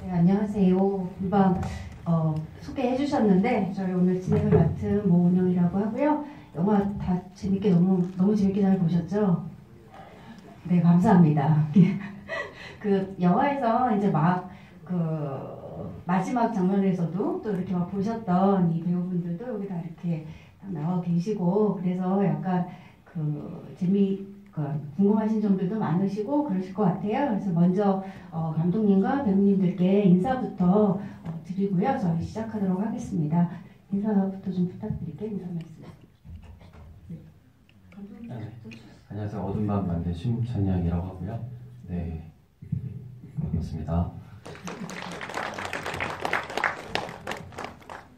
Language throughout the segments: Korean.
네, 안녕하세요. 금방 소개해 주셨는데 저희 오늘 진행을 맡은 모은영이라고 하고요. 영화 다 재밌게 너무 재밌게 잘 보셨죠? 네, 감사합니다. 그 영화에서 이제 막 그 마지막 장면에서도 또 이렇게 막 보셨던 이 배우분들도 여기 다 이렇게 딱 나와 계시고, 그래서 약간 궁금하신 점들도 많으시고 그러실 것 같아요. 그래서 먼저 감독님과 배우님들께 인사부터 드리고요. 저희 시작하도록 하겠습니다. 인사부터 좀 부탁드릴게요. 인사 말씀. 네. 감독님. 네. 안녕하세요. 어둠밤 만든 심찬양이라고 하고요. 네, 반갑습니다.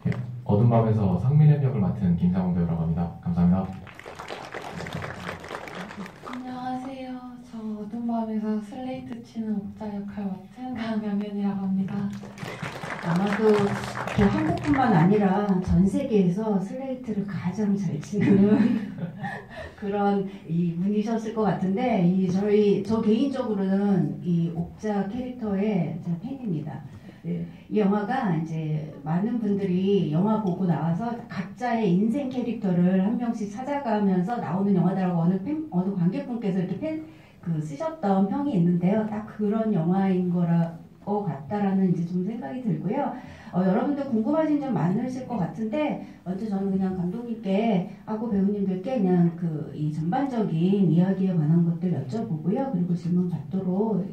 네, 어둠밤에서 상민의 역을 맡은 김상훈 배우라고 합니다. 감사합니다. 안녕하세요. 저 어둠밤에서 슬레이트 치는 옥자 역할 맡은 강명현이라고 합니다. 아마도 이렇게 한국뿐만 아니라 전 세계에서 슬레이트를 가장 잘 치는 그런 이 분이셨을 것 같은데, 저 개인적으로는 이 옥자 캐릭터의 제 팬입니다. 네, 이 영화가 이제 많은 분들이 영화 보고 나와서 각자의 인생 캐릭터를 한 명씩 찾아가면서 나오는 영화다라고 어느 관객분께서 이렇게 쓰셨던 평이 있는데요. 딱 그런 영화인 것 같다라는 이제 좀 생각이 들고요. 여러분들 궁금하신 점 많으실 것 같은데, 먼저 저는 그냥 감독님께 하고 배우님들께 그냥 이 전반적인 이야기에 관한 것들 여쭤보고요. 그리고 질문 받도록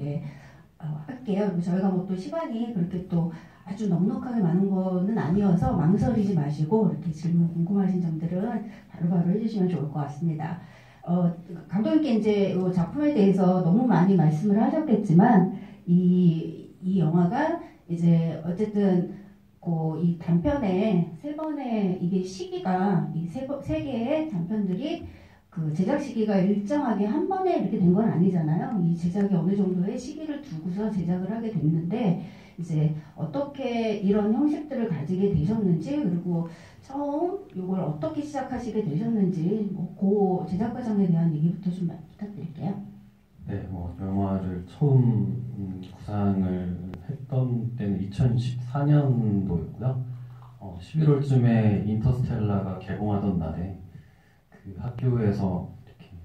할게요. 그리고 저희가 뭐 또 시간이 그렇게 또 아주 넉넉하게 많은 거는 아니어서 망설이지 마시고 이렇게 질문 궁금하신 점들은 바로바로 해주시면 좋을 것 같습니다. 감독님께 이제 이 작품에 대해서 너무 많이 말씀을 하셨겠지만, 이 영화가 이제 어쨌든 이 단편에 세 번의 이게 시기가 이 세 개의 단편들이 제작 시기가 일정하게 한 번에 이렇게 된 건 아니잖아요. 이 제작이 어느 정도의 시기를 두고서 제작을 하게 됐는데, 이제 어떻게 이런 형식들을 가지게 되셨는지, 그리고 처음 이걸 어떻게 시작하시게 되셨는지, 그 제작 과정에 대한 얘기부터 좀 부탁드릴게요. 네, 영화를 처음 구상을 했던 때는 2014년도였고요. 11월쯤에 인터스텔라가 개봉하던 날에 학교에서 이렇게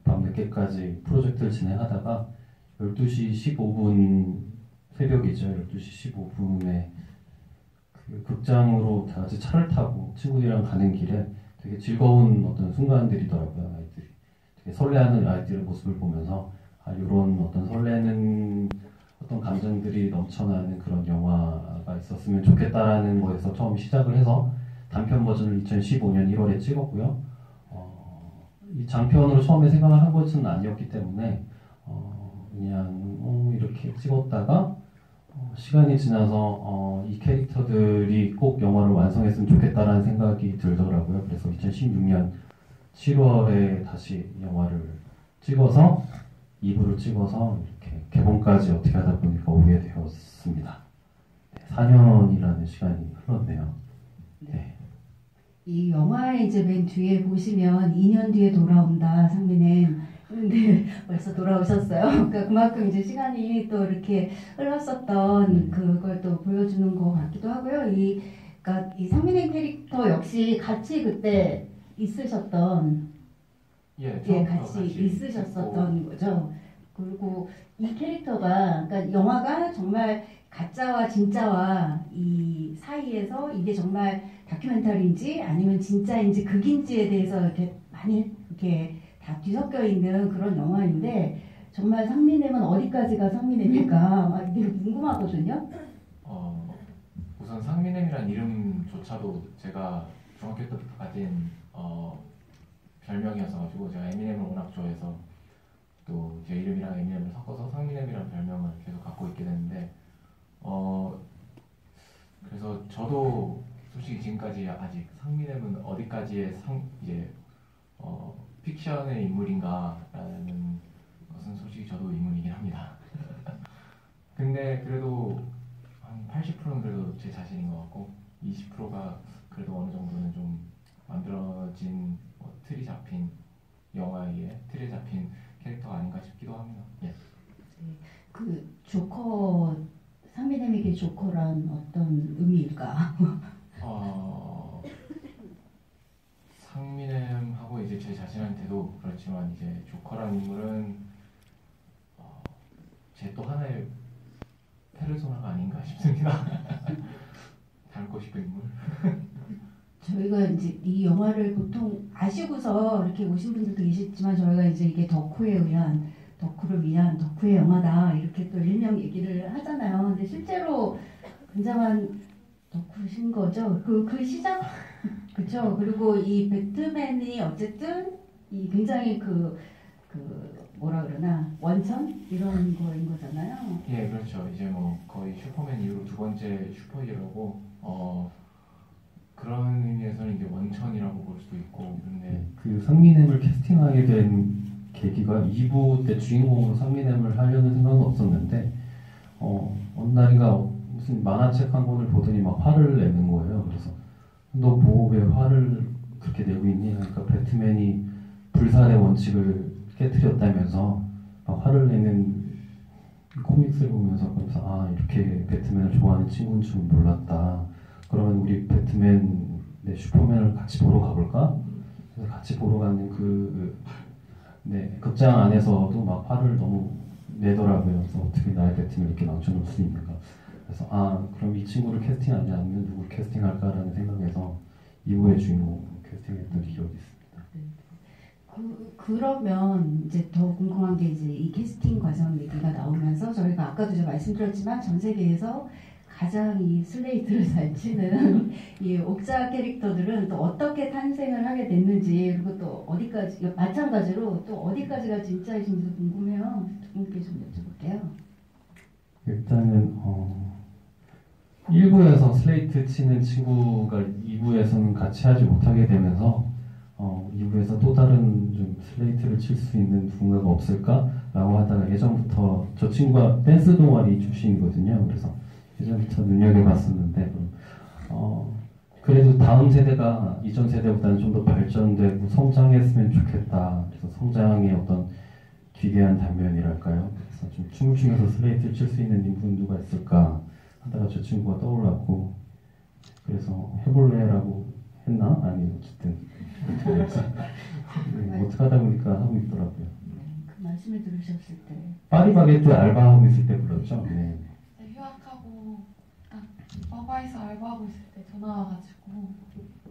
밤늦게까지 프로젝트를 진행하다가 12시 15분 새벽이죠. 12시 15분에 극장으로 다 같이 차를 타고 친구들이랑 가는 길에 되게 즐거운 어떤 순간들이더라고요. 아이들이 되게 설레하는 아이들의 모습을 보면서 이런 어떤 설레는 어떤 감정들이 넘쳐나는 그런 영화가 있었으면 좋겠다라는 거에서 처음 시작을 해서 단편 버전을 2015년 1월에 찍었고요. 이 장편으로 처음에 생각을 한 것은 아니었기 때문에 그냥 이렇게 찍었다가 시간이 지나서 이 캐릭터들이 꼭 영화를 완성했으면 좋겠다라는 생각이 들더라고요. 그래서 2016년 7월에 다시 영화를 찍어서 2부를 찍어서 이렇게 개봉까지 어떻게 하다 보니까 오게 되었습니다. 4년이라는 시간이 흘렀네요. 네. 이 영화에 이제 맨 뒤에 보시면 2년 뒤에 돌아온다 상민님. 근데 벌써 돌아오셨어요. 그러니까 그만큼 이제 시간이 또 이렇게 흘렀었던 그걸 또 보여주는 것 같기도 하고요. 그러니까 이 상민님 캐릭터 역시 같이 그때 있으셨던, 같이 있으셨었던 거죠. 그리고 이 캐릭터가, 그러니까 영화가 정말 가짜와 진짜와 이 사이에서 이게 정말 다큐멘터리인지 아니면 진짜인지 극인지에 대해서 이렇게 많이 이렇게 다 뒤섞여 있는 그런 영화인데, 정말 상민님은 어디까지가 상민님일까 이게 궁금하거든요. 우선 상민엠이란 이름조차도 제가 중학교 때부터 가진 별명이었어가지고, 제가 에미넴을 워낙 좋아해서 또 제 이름이랑 에미넴을 섞어서 상민엠이라는 별명을 계속 갖고 있게 됐는데, 그래서 저도 솔직히 지금까지 아직 상민엠은 어디까지의 픽션의 인물인가라는 것은 솔직히 저도 의문이긴 합니다. 근데 그래도 한 80%는 그래도 제 자신인 것 같고, 20%가 그래도 어느 정도는 좀 만들어진 틀이 잡힌 영화에 틀에 잡힌 캐릭터가 아닌가 싶기도 합니다. 예. 조커 상민님이 상민에게 조커란 어떤 의미일까? 상민엠하고 이제 제 자신한테도 그렇지만 이제 조커라는 인물은 제 또 하나의 페르소나가 아닌가 싶습니다. 닮고 싶은 인물. 저희가 이제 이 영화를 보통 아시고서 이렇게 오신 분들도 계시지만 저희가 이제 이게 덕후를 위한 덕후의 영화다 이렇게 또 일명 얘기를 하잖아요. 근데 실제로 굉장한 덕후신 거죠. 그 시작 그렇죠. 그리고 이 배트맨이 어쨌든 이 굉장히 그 뭐라 그러나 원천 이런 거인 거잖아요. 예, 그렇죠. 이제 뭐 거의 슈퍼맨 이후로 두 번째 슈퍼히어로고 그런 의미에서는 이제 원천이라고 볼 수도 있고 근데 그 상민엠을 캐스팅하게 된 계기가 2부 때 주인공으로 상민엠을 하려는 생각은 없었는데 어느 날인가 무슨 만화책 한 권을 보더니 막 화를 내는 거예요. 그래서 너 뭐 왜 화를 그렇게 내고 있니? 그러니까 배트맨이 불살의 원칙을 깨트렸다면서 막 화를 내는 코믹스를 보면서 그래서 이렇게 배트맨을 좋아하는 친구인 줄 몰랐다. 그러면 우리 배트맨 네, 슈퍼맨을 같이 보러 가볼까? 그래서 같이 보러 가는 극장 안에서도 막 화를 너무 내더라고요. 그래서 어떻게 나의 배트맨을 이렇게 망쳐놓을 수 있는가? 그래서 그럼 이 친구를 캐스팅하지 않으면 누구를 캐스팅할까라는 생각에서 2부의 주인공 캐스팅했던 기억이 있습니다. 그러면 이제 더 궁금한 게 이제 이 캐스팅 과정 얘기가 나오면서 저희가 아까도 제가 말씀드렸지만 전 세계에서 가장 이 슬레이트를 잘 치는 이 옥자 캐릭터들은 또 어떻게 탄생을 하게 됐는지 그리고 또 어디까지 마찬가지로 또 어디까지가 진짜이신지도 궁금해요. 두 분께 좀 여쭤볼게요. 일단은 1부에서 슬레이트 치는 친구가 2부에서는 같이 하지 못하게 되면서 2부에서 또 다른 좀 슬레이트를 칠 수 있는 누군가가 없을까라고 하다가 예전부터 저 친구가 댄스 동아리 출신이거든요. 그래서 예전부터 눈여겨봤었는데 그래도 다음 세대가 이전 세대보다는 좀 더 발전되고 성장했으면 좋겠다. 그래서 성장의 어떤 기괴한 단면이랄까요. 그래서 좀 춤을 추면서 슬레이트를 칠 수 있는 인물은 누가 있을까 하다가 저 친구가 떠올랐고 그래서 해볼래라고 했나? 아니 어쨌든 어떻게 하다 보니까 하고 있더라고요. 그 말씀을 들으셨을 때 파리바게뜨 알바하고 있을 때 불렀죠. 네. 휴학하고 버바에서 알바하고 있을 때 전화 와가지고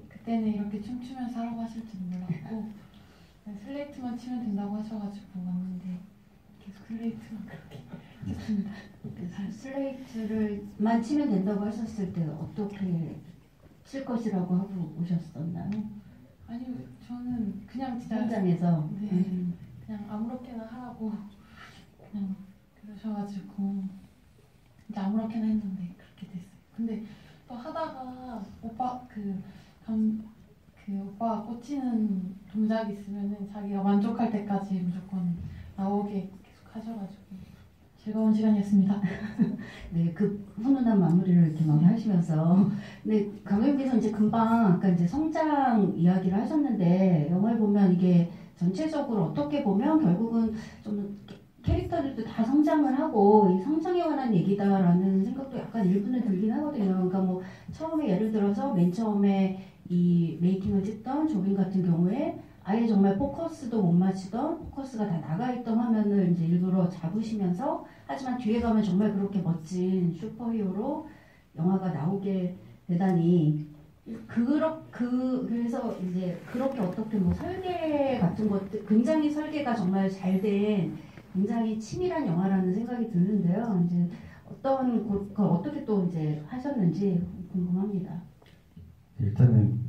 그때는 이렇게 춤추면서 하라고 하실 줄 몰랐고 슬레이트만 치면 된다고 하셔가지고 왔는데 계속 슬레이트만 그렇게 쳤습니다. 슬레이트를만 치면 된다고 하셨을 때 어떻게 칠 것이라고 하고 오셨었나요? 아니요, 저는 그냥 진짜 현장에서 그냥 아무렇게나 하라고 그냥 그러셔가지고 진짜 아무렇게나 했는데 그렇게 됐어요. 근데 또 하다가 오빠가 꽂히는 동작이 있으면은 자기가 만족할 때까지 무조건 나오게 계속 하셔가지고 즐거운 시간이었습니다. 네, 그 훈훈한 마무리를 이렇게 막 하시면서 근데 강현빈 이제 금방 아까 이제 성장 이야기를 하셨는데 영화를 보면 이게 전체적으로 어떻게 보면 결국은 좀 캐릭터들도 다 성장을 하고 이 성장에 관한 얘기다라는 생각도 약간 일부는 들긴 하거든요. 그러니까 뭐 처음에 예를 들어서 맨 처음에 이 메이킹을 찍던 조빈 같은 경우에 아예 정말 포커스도 못 맞추던 포커스가 다 나가있던 화면을 이제 일부러 잡으시면서 하지만 뒤에 가면 정말 그렇게 멋진 슈퍼히어로 영화가 나오게 되다니 그래서 이제 그렇게 어떻게 뭐 설계 같은 것들 굉장히 설계가 정말 잘 된 굉장히 치밀한 영화라는 생각이 드는데요. 이제 그걸 어떻게 또 이제 하셨는지 궁금합니다. 일단은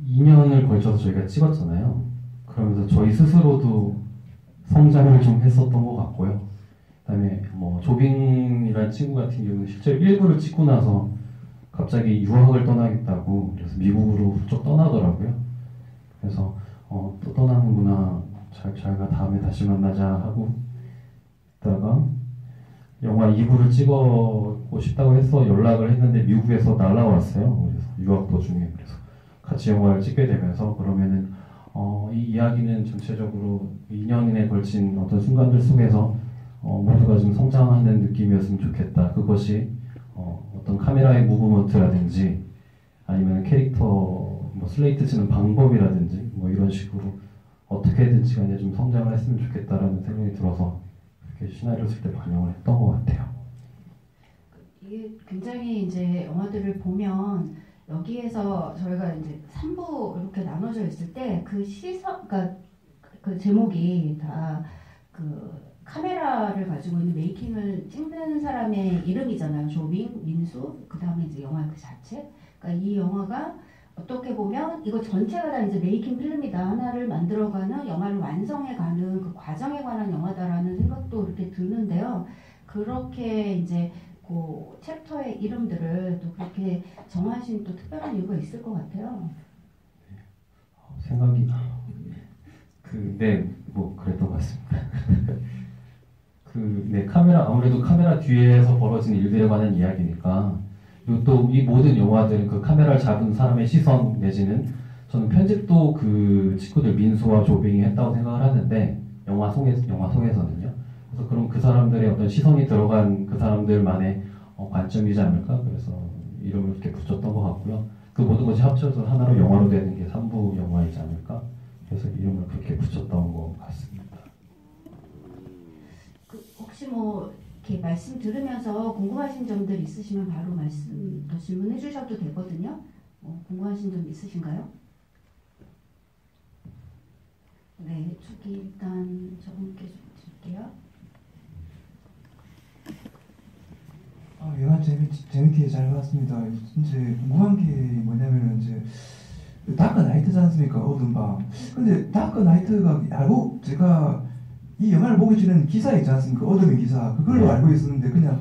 2년을 걸쳐서 저희가 찍었잖아요. 그러면서 저희 스스로도 성장을 좀 했었던 것 같고요. 그다음에 뭐 조빈이라는 친구 같은 경우는 실제로 1부를 찍고 나서 갑자기 유학을 떠나겠다고 그래서 미국으로 훌쩍 떠나더라고요. 그래서 또 떠나는구나. 잘 가 다음에 다시 만나자 하고 있다가 영화 2부를 찍고 싶다고 해서 연락을 했는데 미국에서 날라왔어요. 그래서 유학 도중에 그래서 같이 영화를 찍게 되면서 그러면은 이 이야기는 전체적으로 2년에 걸친 어떤 순간들 속에서 모두가 좀 성장하는 느낌이었으면 좋겠다. 그것이 어떤 카메라의 무브먼트라든지 아니면 캐릭터 뭐 슬레이트 치는 방법이라든지 뭐 이런 식으로 어떻게든지 간에 좀 성장을 했으면 좋겠다라는 생각이 들어서 그렇게 시나리오 쓸 때 반영을 했던 것 같아요. 이게 굉장히 이제 영화들을 보면 여기에서 저희가 이제 3부 이렇게 나눠져 있을 때 그 시선, 그러니까 그 제목이 다 그 카메라를 가지고 있는 메이킹을 찍는 사람의 이름이잖아요. 조빙, 민수, 그 다음에 이제 영화 그 자체. 그러니까 이 영화가 어떻게 보면 이거 전체가 다 이제 메이킹 필름이다. 하나를 만들어가는 영화를 완성해가는 그 과정에 관한 영화다라는 생각도 이렇게 드는데요. 그렇게 이제 그 챕터의 이름들을 또 그렇게 정하신 또 특별한 이유가 있을 것 같아요. 생각이 뭐 그랬던 것 같습니다. 카메라 아무래도 카메라 뒤에서 벌어진 일들에 관한 이야기니까 그리고 또 이 모든 영화들은 그 카메라를 잡은 사람의 시선 내지는 저는 편집도 그 친구들 민수와 조빙이 했다고 생각을 하는데 영화 속에서는요. 그래서 그럼 그 사람들의 어떤 시선이 들어간 그 사람들만의 관점이지 않을까. 그래서 이름을 이렇게 붙였던 것 같고요. 그 모든 것이 합쳐서 하나로 영화로 되는 게 3부 영화이지 않을까. 그래서 이름을 그렇게 붙였던 것 같습니다. 혹시 뭐 이렇게 말씀 들으면서 궁금하신 점들 있으시면 바로 더 질문해 주셔도 되거든요. 궁금하신 점 있으신가요? 네, 저기 일단 저분께 좀 드릴게요. 영화 재밌게 잘 봤습니다. 이제 궁금한 게 뭐냐면은 이제 다크 나이트지 않습니까? 어두운 밤. 근데 다크 나이트가 알고 제가 이 영화를 보기 전에는 기사 있지 않습니까? 어둠의 기사. 그걸로 알고 있었는데 그냥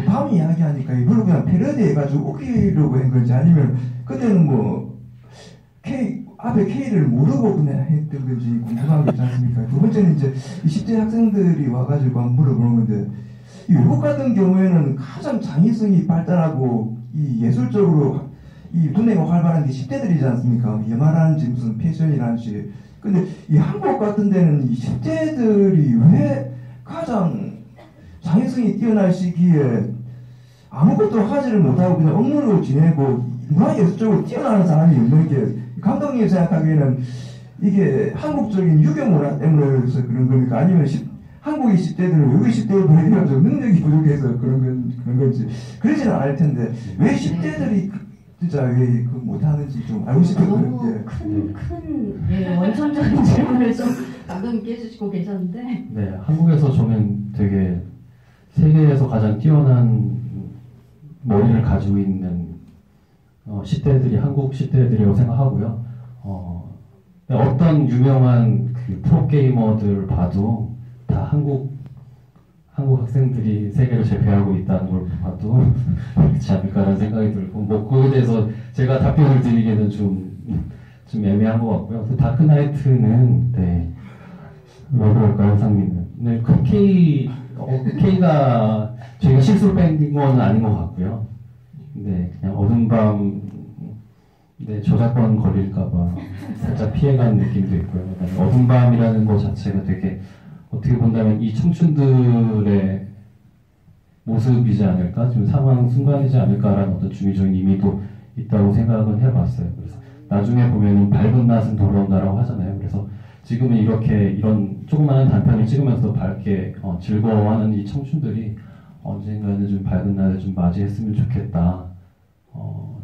밤 이야기하니까 이걸로 그냥 패러디해가지고 웃기려고 한 건지 아니면 그때는 뭐 앞에 K를 모르고 그냥 했던 건지 궁금한 게 있지 않습니까? 두 번째는 이제 20대 학생들이 와가지고 한번 물어보는 건데 이 외국 같은 경우에는 가장 창의성이 발달하고 이 예술적으로 이 두뇌가 활발한 게 10대들이지 않습니까? 영화라는지 무슨 패션이라는지. 근데 이 한국 같은 데는 이 10대들이 왜 가장 창의성이 뛰어날 시기에 아무것도 하지를 못하고 그냥 억눌러 지내고 문화예술적으로 뛰어나는 사람이 없는 게 감독님이 생각하기에는 이게 한국적인 유교 문화 때문에 그런 겁니까? 아니면 한국의 10대들은 외국의 10대에 비해서 능력이 부족해서 그런 건지 그러지는 않을 텐데 왜 10대들이 진짜 왜 못하는지 좀 알고 싶거든요. 너무 큰 원천적인 질문을 좀 감독님께 해주시고 계셨는데. 네, 한국에서 저는 되게 세계에서 가장 뛰어난 머리를 가지고 있는 10대들이 한국 10대들이라고 생각하고요. 어떤 유명한 그 프로게이머들 봐도 다 한국 학생들이 세계를 제패하고 있다는 걸 봐도 그렇지 않을까라는 생각이 들고 뭐 그거에 대해서 제가 답변을 드리기는 좀 애매한 것 같고요. 그 다크나이트는 왜 그럴까요, 상민은? 네, 그 K가 저희가 실수로 뺀 건 아닌 것 같고요. 근데 그냥 어두운 밤 저작권 걸릴까봐 살짝 피해가는 느낌도 있고요. 어두운 밤이라는 것 자체가 되게 어떻게 본다면 이 청춘들의 모습이지 않을까, 좀 상황 순간이지 않을까라는 어떤 중의적인 의미도 있다고 생각은 해봤어요. 그래서 나중에 보면은 밝은 낮은 돌아온다라고 하잖아요. 그래서 지금은 이런 조그마한 단편을 찍으면서 밝게 즐거워하는 이 청춘들이 언젠가는 좀 밝은 날을 좀 맞이했으면 좋겠다.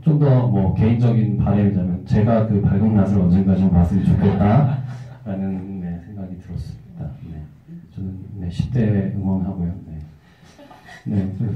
좀 더 뭐 개인적인 바람이자면 제가 그 밝은 낮을 언젠가 좀 봤으면 좋겠다라는 생각이 들었습니다. 저는 10대 응원하고요.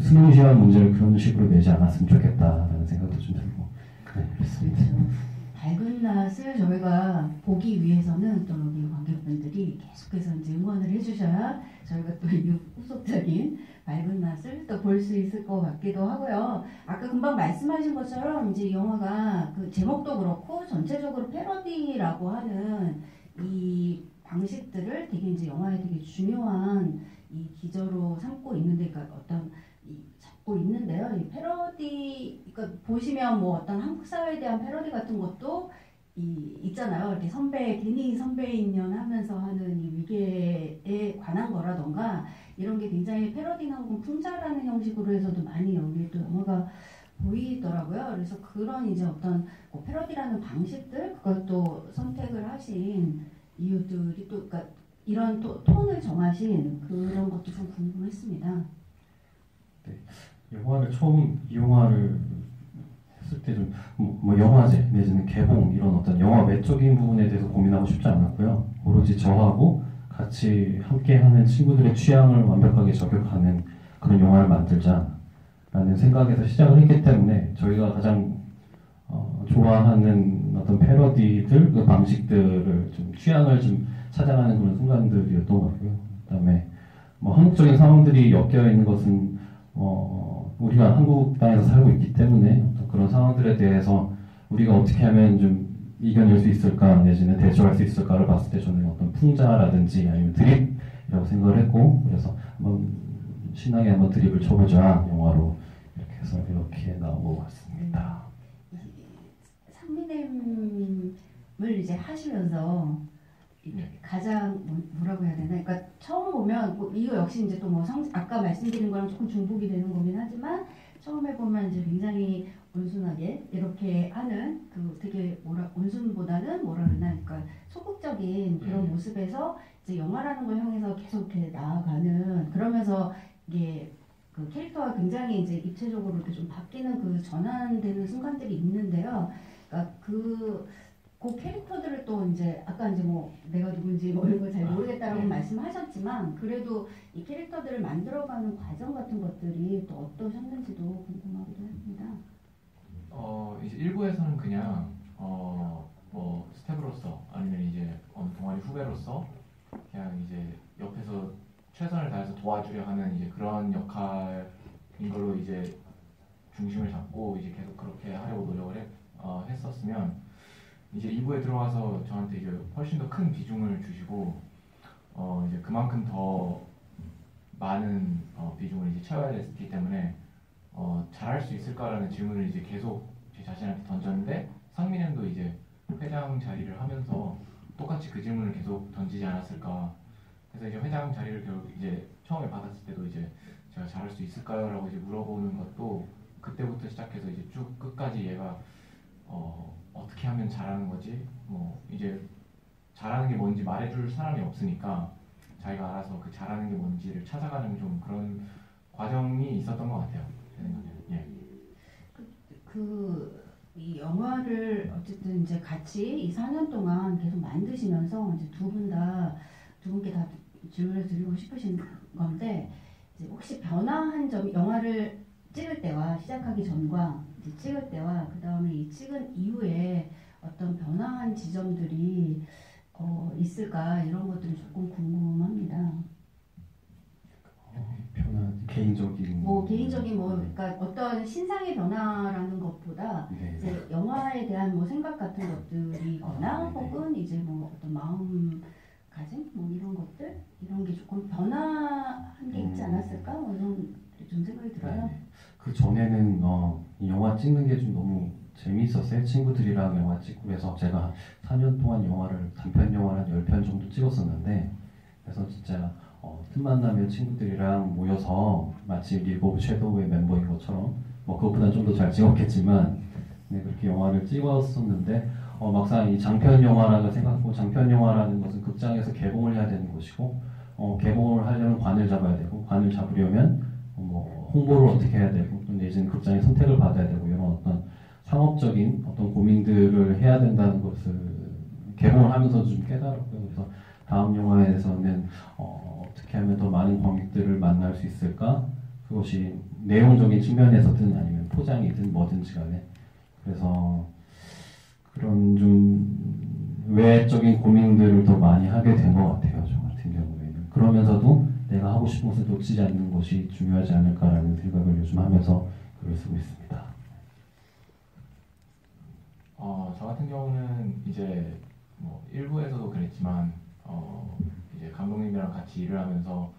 스노우시한 문제를 그런 식으로 내지 않았으면 좋겠다라는 생각도 좀 들고 그렇습니다. 그렇죠. 밝은 낮을 저희가 보기 위해서는 또 여기 관객분들이 계속해서 이제 응원을 해주셔야 저희가 또 이 후속적인 밝은 낮을 또 볼 수 있을 것 같기도 하고요. 아까 금방 말씀하신 것처럼 이제 이 영화가 그 제목도 그렇고 전체적으로 패러디라고 하는 이 방식들을 되게 이제 영화에 되게 중요한 이 기저로 삼고 있는데, 그러니까 잡고 있는데요. 이 패러디, 그러니까 보시면 뭐 어떤 한국 사회에 대한 패러디 같은 것도 있잖아요. 이렇게 괜히 선배인 년 하면서 하는 이 위계에 관한 거라던가, 이런 게 굉장히 패러디나 혹은 풍자라는 형식으로 해서도 많이 여기 또 영화가 보이더라고요. 그래서 그런 이제 어떤 뭐 패러디라는 방식들 그걸 또 선택을 하신 이유들이 또 그러니까 이런 톤을 정하신 그런 것도 좀 궁금했습니다. 영화를 처음 이 영화를 했을 때 좀 뭐 영화제 내지는 개봉 이런 어떤 영화 외적인 부분에 대해서 고민하고 싶지 않았고요. 오로지 저하고 같이 함께하는 친구들의 취향을 완벽하게 저격하는 그런 영화를 만들자라는 생각에서 시작을 했기 때문에 저희가 가장 좋아하는 어떤 패러디들 그 방식들을 좀 취향을 좀 찾아가는 그런 순간들이었던 것 같고요. 그다음에 뭐 한국적인 상황들이 엮여 있는 것은 우리가 한국 땅에서 살고 있기 때문에 어떤 그런 상황들에 대해서 우리가 어떻게 하면 좀 이겨낼 수 있을까 내지는 대처할 수 있을까를 봤을 때 저는 어떤 풍자라든지 아니면 드립이라고 생각을 했고 그래서 한번 신나게 한번 드립을 쳐보자 영화로 이렇게 해서 이렇게 나온 것 같습니다. 상민님을 이제 하시면서 가장 뭐라고 해야 되나? 그러니까 처음 보면 이거 역시 이제 또 뭐 아까 말씀드린 거랑 조금 중복이 되는 거긴 하지만 처음에 보면 이제 굉장히 온순하게 이렇게 하는 그 되게 온순보다는 뭐라 그러나 그러니까 소극적인 그런 모습에서 이제 영화라는 걸 향해서 계속 이렇게 나아가는 그러면서 이게 그 캐릭터가 굉장히 이제 입체적으로 이렇게 좀 바뀌는 그 전환되는 순간들이 있는데요. 그러니까 그 캐릭터들을 또 이제 아까 이제 뭐 내가 누군지 뭐 이런 걸 잘 모르겠다라고 말씀하셨지만 그래도 이 캐릭터들을 만들어가는 과정 같은 것들이 또 어떠셨는지도 궁금하기도 합니다. 이제 일부에서는 그냥 뭐 스텝으로서 아니면 이제 어느 동아리 후배로서 그냥 이제 옆에서 최선을 다해서 도와주려 하는 이제 그런 역할인 걸로 이제 중심을 잡고 이제 계속 그렇게 하려고 노력을 했었으면 이제 2부에 들어와서 저한테 이제 훨씬 더 큰 비중을 주시고 이제 그만큼 더 많은 비중을 이제 채워야 됐기 때문에 잘할 수 있을까라는 질문을 이제 계속 제 자신한테 던졌는데 상민님도 이제 회장 자리를 하면서 똑같이 그 질문을 계속 던지지 않았을까. 그래서 이제 회장 자리를 결국 이제 처음에 받았을 때도 이제 제가 잘할 수 있을까요?라고 이제 물어보는 것도 그때부터 시작해서 이제 쭉 끝까지 얘가 어떻게 하면 잘하는 거지? 뭐 이제 잘하는 게 뭔지 말해줄 사람이 없으니까 자기가 알아서 그 잘하는 게 뭔지를 찾아가는 좀 그런 과정이 있었던 것 같아요. 제 생각에는. 예. 이 영화를 어쨌든 이제 같이 이 4년 동안 계속 만드시면서 이제 두 분께 다 질문을 드리고 싶으신 건데 이제 혹시 변화한 점이 영화를 찍을 때와 시작하기 전과 이제 찍을 때와 그 다음에 이 찍은 이후에 어떤 변화한 지점들이 있을까 이런 것들이 조금 궁금합니다. 개인적인 개인적인 그러니까 어떤 신상의 변화라는 것보다 이제 영화에 대한 뭐 생각 같은 것들이거나 혹은 이제 뭐 어떤 마음가짐 뭐 이런 것들 이런 게 조금 변화한 게 있지 않았을까 이런 좀 생각이 들어요. 그 전에는 이 영화 찍는 게 좀 너무 재미있었어요. 친구들이랑 영화 찍고 그래서 제가 4년 동안 단편 영화를 한 10편 정도 찍었었는데 그래서 진짜 틈만 나면 친구들이랑 모여서 마치 리그 오브 섀도우의 멤버인 것처럼 뭐 그것보다는 좀 더 잘 찍었겠지만 그렇게 영화를 찍었었는데 막상 이 장편 영화라고 생각하고 장편 영화라는 것은 극장에서 개봉을 해야 되는 것이고 개봉을 하려면 관을 잡아야 되고 관을 잡으려면 뭐 홍보를 어떻게 해야 되고 또 내지는 극장의 선택을 받아야 되고 이런 어떤 상업적인 어떤 고민들을 해야 된다는 것을 개봉을 하면서도 좀 깨달았고요. 그래서 다음 영화에서는 어떻게 하면 더 많은 관객들을 만날 수 있을까? 그것이 내용적인 측면에서든 아니면 포장이든 뭐든지 간에 그래서 그런 좀 외적인 고민들을 더 많이 하게 된 것 같아요. 저 같은 경우에는. 그러면서도 내가 하고 싶은 것을 놓치지 않는 것이 중요하지 않을까라는 생각을 요즘 하면서 글을 쓰고 있습니다. 저 같은 경우는 이제 뭐 일부에서도 그랬지만 이제 감독님이랑 같이 일을 하면서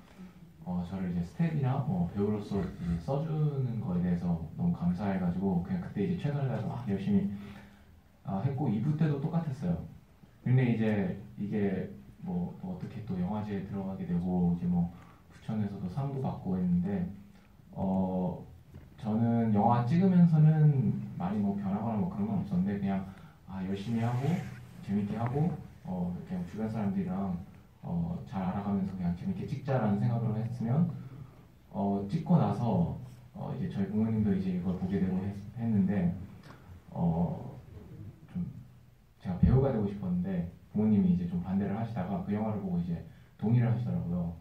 저를 이제 스텝이나 배우로서 이제 써주는 거에 대해서 너무 감사해가지고 그냥 그때 이제 최선을 다해서 막 열심히 했고 2부 때도 똑같았어요. 근데 이제 이게 뭐 어떻게 또 영화제에 들어가게 되고 이제 뭐 부천에서도 상도 받고 했는데 저는 영화 찍으면서는 많이 뭐 변하거나 뭐 그런 건 없었는데 그냥 열심히 하고 재밌게 하고 그냥 주변 사람들이랑 잘 알아가면서 그냥 재밌게 찍자라는 생각으로 했으면 찍고 나서 이제 저희 부모님도 이제 이걸 보게 되고 했는데 좀 제가 배우가 되고 싶었는데 부모님이 이제 좀 반대를 하시다가 그 영화를 보고 이제 동의를 하시더라고요.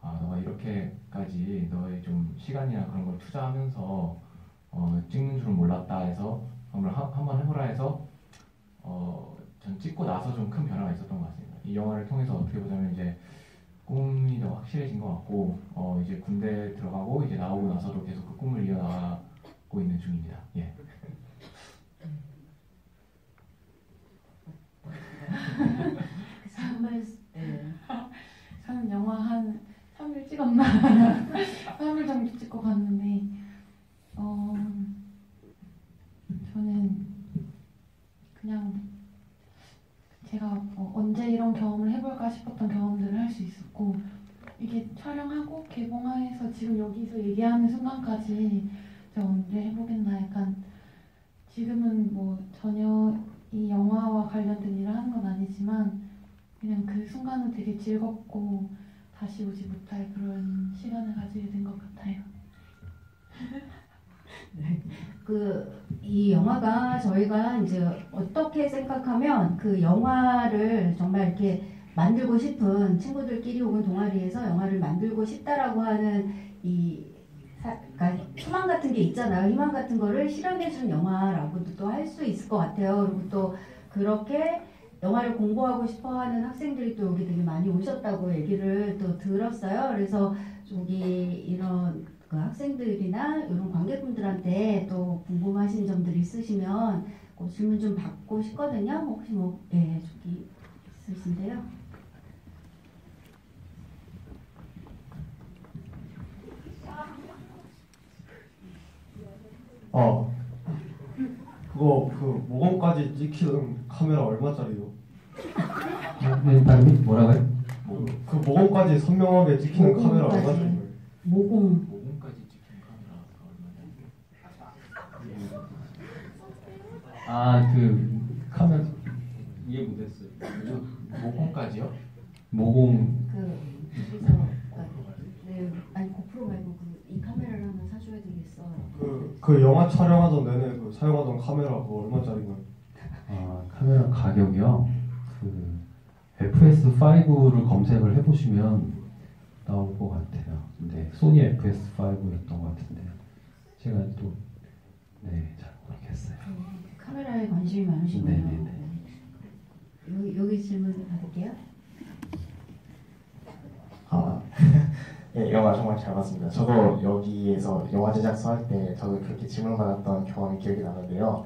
너가 이렇게까지 너의 좀 시간이나 그런 걸 투자하면서 찍는 줄은 몰랐다 해서 한번 해보라 해서 전 찍고 나서 좀 큰 변화가 있었던 것 같습니다. 이 영화를 통해서 어떻게 보자면 이제 꿈이 더 확실해진 것 같고 이제 군대 들어가고 이제 나오고 나서도 계속 그 꿈을 이어나가고 있는 중입니다. 예. 저는 영화 한 3일 찍었나? 3일 정도 찍고 갔는데 저는 그냥 제가 언제 이런 경험을 해볼까 싶었던 경험들을 할 수 있었고 이게 촬영하고 개봉해서 지금 여기서 얘기하는 순간까지 제가 언제 해보겠나 약간 지금은 뭐 전혀 이 영화와 관련된 일을 하는 건 아니지만 그냥 그 순간은 되게 즐겁고 다시 오지 못할 그런 시간을 가지게 된 것 같아요. 네. 이 영화가 저희가 이제 어떻게 생각하면 그 영화를 정말 이렇게 만들고 싶은 친구들끼리 혹은 동아리에서 영화를 만들고 싶다라고 하는 그러니까 희망 같은 게 있잖아요. 희망 같은 거를 실현해주는 영화라고도 또 할 수 있을 것 같아요. 그리고 또 그렇게 영화를 공부하고 싶어하는 학생들이 또 여기 되게 많이 오셨다고 얘기를 또 들었어요. 그래서 저기 이런 그 학생들이나 이런 관객분들한테 또 궁금하신 점들이 있으시면 질문 좀 받고 싶거든요. 혹시 저기 있으신데요. 그거 모공까지 찍히는 카메라 얼마짜리요? 네, 발음이 뭐라고요? 그 모공까지 선명하게 찍히는 카메라 얼마짜리요? 모공까지 찍히는 카메라 그 카메라 이해 못했어요. 모공까지요? 모공 아니 고프로 말고 이 카메라를 하나 사줘야 되겠어. 그 영화 촬영하던 내내 사용하던 카메라 그거 얼마짜리인가요? 카메라 가격이요. FS5를 검색을 해보시면 나올 것 같아요. 근데 소니 FS5였던 것 같은데 제가 또 잘 모르겠어요. 카메라에 관심이 많으시군요. 네네네. 여기 질문 받을게요. 네, 영화 정말 잘 봤습니다. 저도 여기에서 영화 제작소 할 때 저도 그렇게 질문받았던 경험이 기억이 나는데요.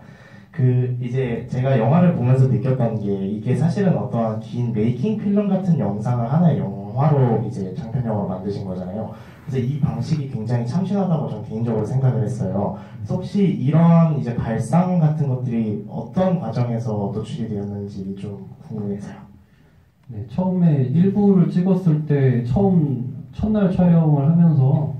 이제 제가 영화를 보면서 느꼈던 게 이게 사실은 어떠한 긴 메이킹 필름 같은 영상을 하나의 영화로 이제 장편 영화로 만드신 거잖아요. 그래서 이 방식이 굉장히 참신하다고 저는 개인적으로 생각을 했어요. 그래서 혹시 이런 이제 발상 같은 것들이 어떤 과정에서 노출이 되었는지 좀 궁금해서요. 네, 처음에 일부를 찍었을 때 첫날 촬영을 하면서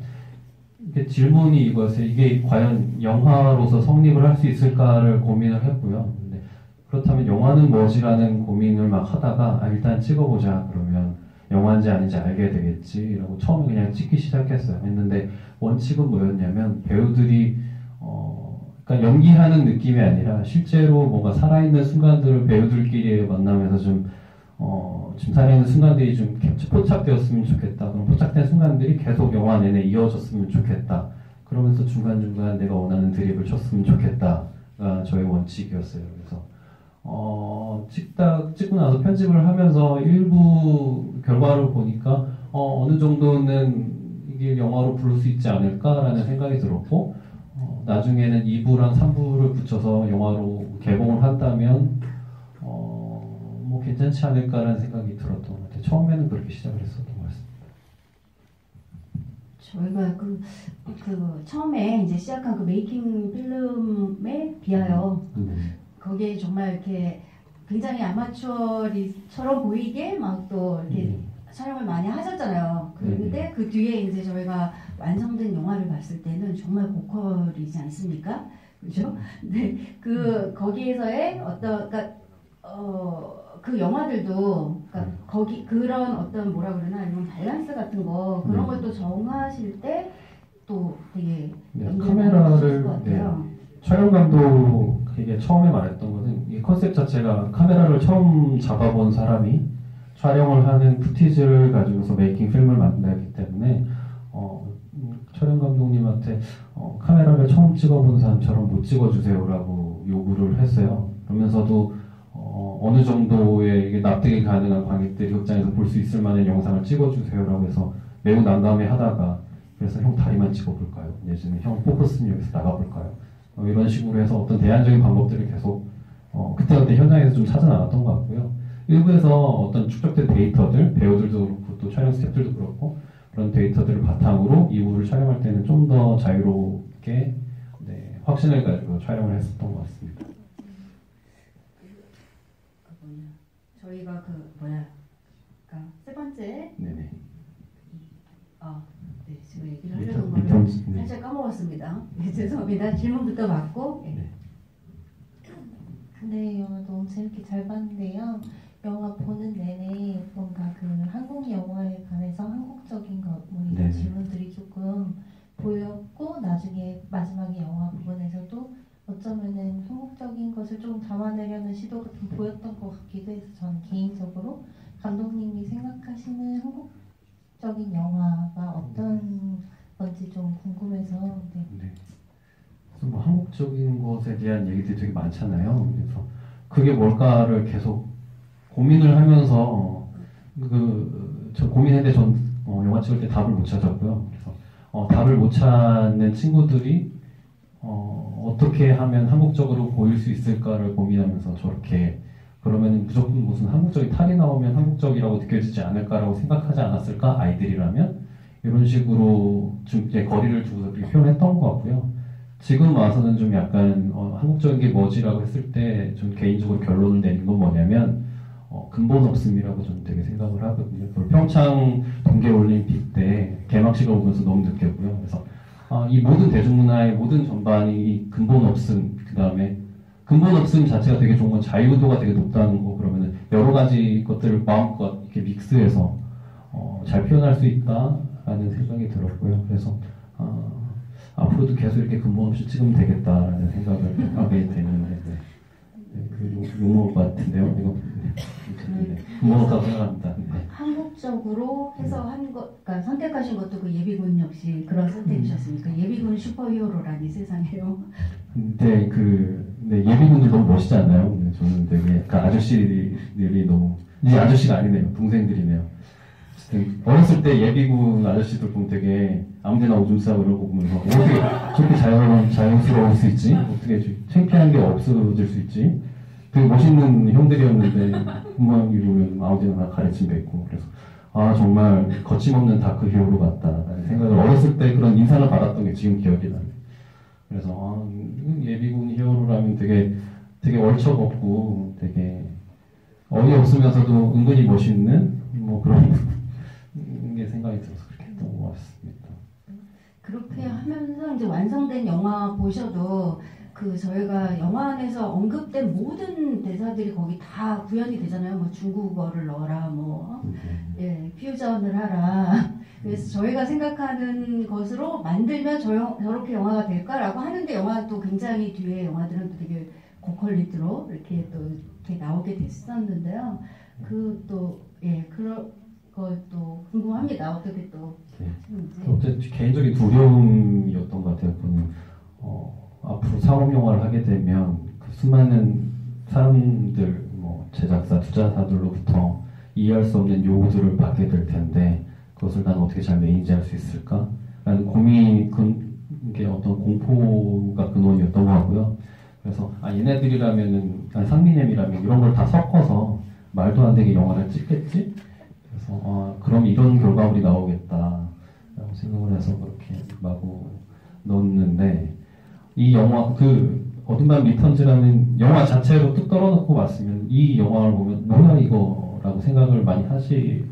이게 질문이 이거였어요. 이게 과연 영화로서 성립을 할 수 있을까를 고민을 했고요. 근데 그렇다면 영화는 뭐지라는 고민을 막 하다가 일단 찍어보자. 그러면 영화인지 아닌지 알게 되겠지. 이러고 처음에 그냥 찍기 시작했어요. 했는데 원칙은 뭐였냐면 배우들이 그러니까 연기하는 느낌이 아니라 실제로 뭔가 살아있는 순간들을 배우들끼리 만나면서 좀 살아있는 순간들이 좀 포착되었으면 좋겠다. 그럼 포착된 순간들이 계속 영화 내내 이어졌으면 좋겠다. 그러면서 중간중간 내가 원하는 드립을 쳤으면 좋겠다가 저의 원칙이었어요. 그래서 찍고 나서 편집을 하면서 일부 결과를 보니까 어느 정도는 이게 영화로 부를 수 있지 않을까라는 생각이 들었고 나중에는 2부랑 3부를 붙여서 영화로 개봉을 한다면 뭐 괜찮지 않을까라는 생각이 들었던 것 같아요. 처음에는 그렇게 시작을 했었던 것 같습니다. 저희가 처음에 이제 시작한 그 메이킹 필름에 비하여 거기에 정말 이렇게 굉장히 아마추어리처럼 보이게 막 또 이렇게 촬영을 많이 하셨잖아요. 그런데 그 뒤에 이제 저희가 완성된 영화를 봤을 때는 정말 보컬이지 않습니까? 그죠? 네, 거기에서의 어떤, 그러니까, 그 영화들도, 그러니까 거기, 그런 어떤 뭐라 그러나, 아니면 밸런스 같은 거, 그런 걸 또 정하실 때 또 되게 카메라를, 촬영 감독에게 처음에 말했던 것은 이 컨셉 자체가 카메라를 처음 잡아본 사람이 촬영을 하는 푸티지를 가지고서 메이킹 필름을 만들기 때문에 촬영 감독님한테 카메라를 처음 찍어본 사람처럼 못 찍어주세요라고 요구를 했어요. 그러면서도 어느 정도의 이게 납득이 가능한 관객들이 극장에서 볼 수 있을 만한 영상을 찍어주세요라고 해서 매우 난감해하다가 그래서 형 다리만 찍어볼까요? 내지는 형 포커스는 여기서 나가볼까요? 이런 식으로 해서 어떤 대안적인 방법들을 계속 그때 현장에서 좀 찾아 나갔던 것 같고요. 일부에서 어떤 축적된 데이터들, 배우들도 그렇고 또 촬영 스태프들도 그렇고 그런 데이터들을 바탕으로 이후를 촬영할 때는 좀 더 자유롭게 확신을 가지고 촬영을 했었던 것 같습니다. 저희가 그러니까 세 번째 네네. 네, 지금 얘기를 하려던 거를 네. 살짝 까먹었습니다. 네, 죄송합니다. 질문부터 받고. 네. 네, 영화 너무 재밌게 잘 봤는데요. 영화 보는 내내 뭔가 그 한국 영화에 관해서 한국적인 것, 뭐 이런 네네. 질문들이 조금 보였고, 나중에 마지막에 영화 부분에서도 어쩌면은 한국적인 것을 좀 담아내려는 시도가 좀 보였던 것 같기도 해서 저는 개인적으로 감독님이 생각하시는 한국적인 영화가 어떤 건지 좀 궁금해서. 네. 그래서 뭐 한국적인 것에 대한 얘기들이 되게 많잖아요. 그래서 그게 뭘까를 계속 고민을 하면서 저 고민했는데 전 영화 찍을 때 답을 못 찾았고요. 그래서 답을 못 찾는 친구들이 어떻게 하면 한국적으로 보일 수 있을까를 고민하면서 저렇게 그러면 무조건 무슨 한국적인 탈이 나오면 한국적이라고 느껴지지 않을까라고 생각하지 않았을까 아이들이라면 이런 식으로 좀 이제 거리를 두고서 그렇게 표현했던 것 같고요. 지금 와서는 좀 약간 한국적인 게 뭐지라고 했을 때 좀 개인적으로 결론을 내린 건 뭐냐면 근본 없음이라고 저는 되게 생각을 하거든요. 그리고 평창 동계올림픽 때 개막식을 보면서 너무 느꼈고요. 그래서 이 모든 대중문화의 모든 전반이 근본 없음, 그 다음에 근본 없음 자체가 되게 좋은 건 자유도가 되게 높다는 거. 그러면은 여러 가지 것들을 마음껏 이렇게 믹스해서 잘 표현할 수 있다라는 생각이 들었고요. 그래서 앞으로도 계속 이렇게 근본 없이 찍으면 되겠다라는 생각을 하게 되는데, 욕 먹을 것 같은데요. 이거 근본 없다고 생각합니다. 네. 한국적으로 해서 한 것, 그러니까 선택하신 것도 그 예비군 역시 그런 선택이셨습니까? 예비군 슈퍼히어로라니 세상에요. 근데 예비군들 너무 멋있지 않나요? 근데 저는 되게 아저씨들이 너무 이제 아저씨가 아니네요. 동생들이네요. 어렸을 때 예비군 아저씨들 보면 되게 아무데나 오줌 싸고 이러고 보면서 어떻게 저렇게 자연스러울 수 있지? 어떻게 창피한 게 없어질 수 있지? 되게 멋있는 형들이었는데 금방 이러면 아무데나 가르침 뱉고 그래서 정말 거침없는 다크 히어로 같다라는 생각을 어렸을 때 그런 인상을 받았던 게 지금 기억이 나요. 그래서 예비군 히어로라면 되게 얼척없고 되게 어이없으면서도 은근히 멋있는 뭐 그런 게 생각이 들어서 그렇게 했던 것 같습니다. 그렇게 하면서 이제 완성된 영화 보셔도 저희가 영화 안에서 언급된 모든 대사들이 거기 다 구현이 되잖아요. 뭐 중국어를 넣어라, 퓨전을 하라. 그래서 저희가 생각하는 것으로 만들면 저렇게 영화가 될까라고 하는데 영화도 굉장히 뒤에 영화들은 또 되게 고퀄리티로 이렇게 또 이렇게 나오게 됐었는데요. 그런 것도 궁금합니다. 어떻게 또 어쨌든 개인적인 두려움이었던 것 같아요. 그거는 앞으로 상업 영화를 하게 되면 그 수많은 사람들, 제작사, 투자사들로부터 이해할 수 없는 요구들을 받게 될 텐데 그것을 난 어떻게 잘 매니지할 수 있을까? 라는 고민이 그게 어떤 공포가 근원이었던 것 같고요. 그래서 얘네들이라면은 상민엠이라면 이런 걸 다 섞어서 말도 안 되게 영화를 찍겠지? 그래서 그럼 이런 결과물이 나오겠다라고 생각을 해서 그렇게 마구 넣었는데 이 영화 어둠 밤 리턴즈라는 영화 자체로 뚝 떨어놓고 봤으면 이 영화를 보면 뭐야 이거라고 생각을 많이 하실